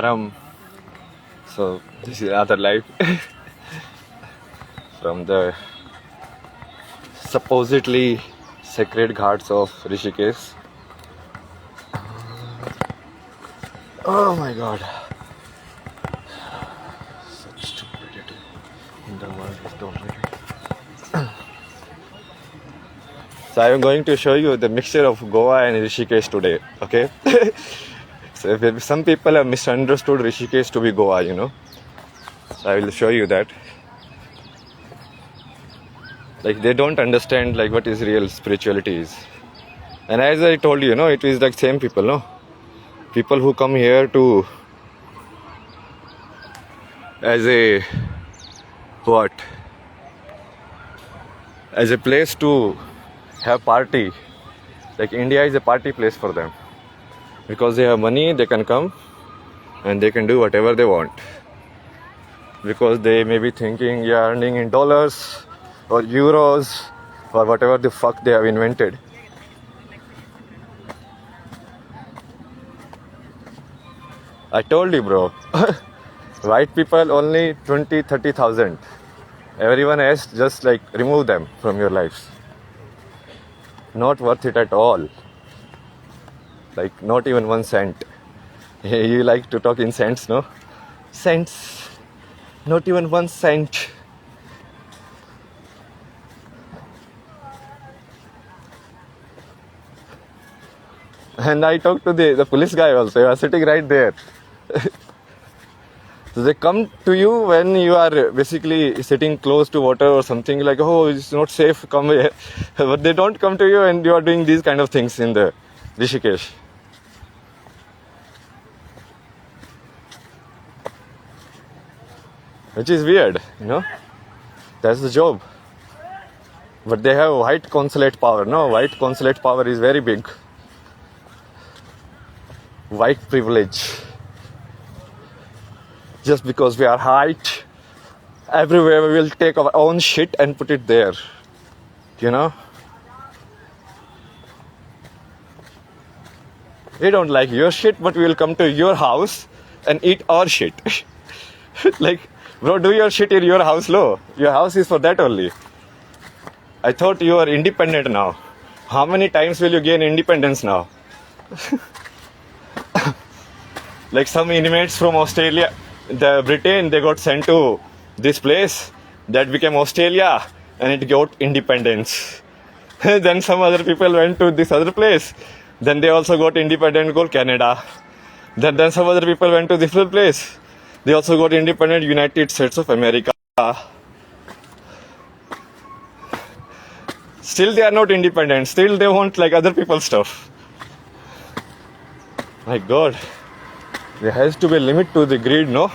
Namaskaram. So this is another live from the supposedly sacred ghats of Rishikesh. Oh my god. Such stupidity in the world is tolerated. So I am going to show you the mixture of Goa and Rishikesh today, okay? So some people have misunderstood Rishikesh to be Goa, you know. So I will show you that. Like they don't understand like what is real spirituality is. And as I told you, it is like same people, no? People who come here to as a what? As a place to have party. Like India is a party place for them. Because they have money, they can come and they can do whatever they want. Because they may be thinking, yeah, earning in dollars or euros or whatever the fuck they have invented. I told you, bro. White people only 20-30,000. Everyone else just like remove them from your lives. Not worth it at all. Like not even 1 cent. You like to talk in cents, no? Cents. Not even 1 cent. And I talked to the police guy also. He was sitting right there. So they come to you when you are basically sitting close to water or something like, oh, it's not safe, come here. But they don't come to you and you are doing these kind of things in the Rishikesh. Which is weird, That's the job. But they have white consulate power, no? White consulate power is very big. White privilege. Just because we are white, everywhere we will take our own shit and put it there. We don't like your shit, but we will come to your house and eat our shit. Like, bro, do your shit in your house, lo. Your house is for that only. I thought you are independent now. How many times will you gain independence now? Like some inmates from Australia, Britain, they got sent to this place that became Australia and it got independence. Then some other people went to this other place. Then they also got independent, called Canada. Then some other people went to this other place. They also got independent, United States of America. Still they are not independent. Still they want like other people's stuff. My God. There has to be a limit to the greed, no?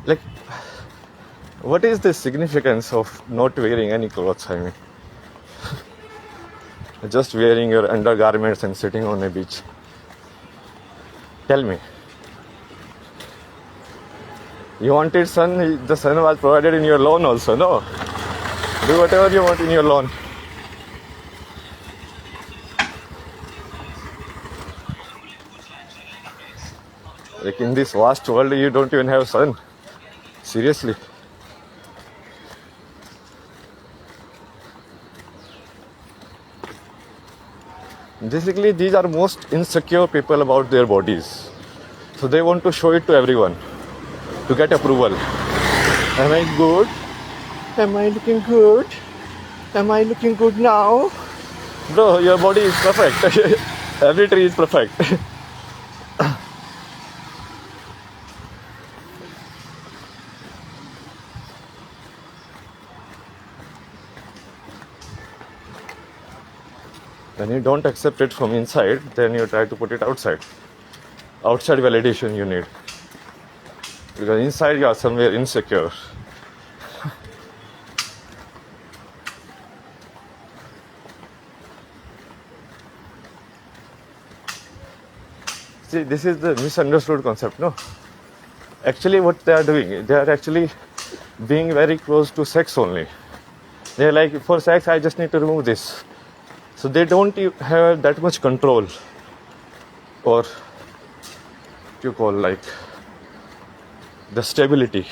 Like, what is the significance of not wearing any clothes? I mean, just wearing your undergarments and sitting on a beach. Tell me. You wanted sun, the sun was provided in your lawn also, no? Do whatever you want in your lawn. Like in this vast world, you don't even have sun. Seriously. Basically, these are most insecure people about their bodies. So they want to show it to everyone to get approval. Am I good? Am I looking good? Am I looking good now? Bro, your body is perfect. Every tree is perfect. When you don't accept it from inside, then you try to put it outside. Outside validation you need. Because inside you are somewhere insecure. See, this is the misunderstood concept, no? Actually, what they are doing, they are actually being very close to sex only. They're like, for sex, I just need to remove this. So they don't have that much control, or what you call like the stability.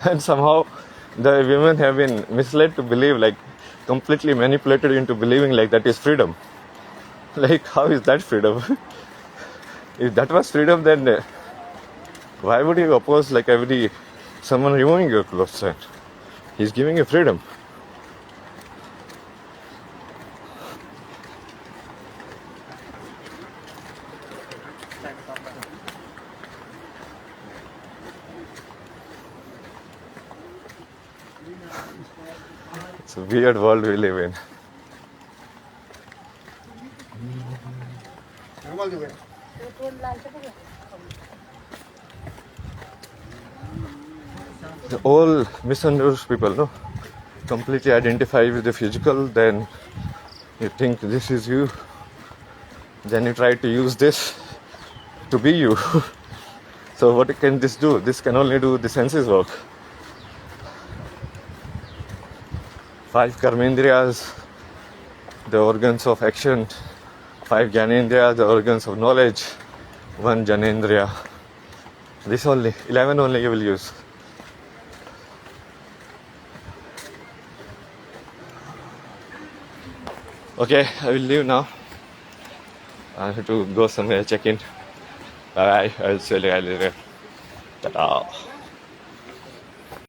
And somehow the women have been misled to believe, like completely manipulated into believing like that is freedom. Like, how is that freedom? If that was freedom, then why would you oppose like someone removing your clothes? And he's giving you freedom. It's a weird world we live in. All misunderstood people, no? Completely identify with the physical, then you think this is you, then you try to use this to be you. So what can this do? This can only do the senses work. 5 karmendriyas, the organs of action. 5 Gyanendriya, the organs of knowledge. 1 Janendriya. This only, 11 only you will use. Okay, I will leave now. I have to go somewhere, check in. Bye bye. I'll see you later. Ta-da.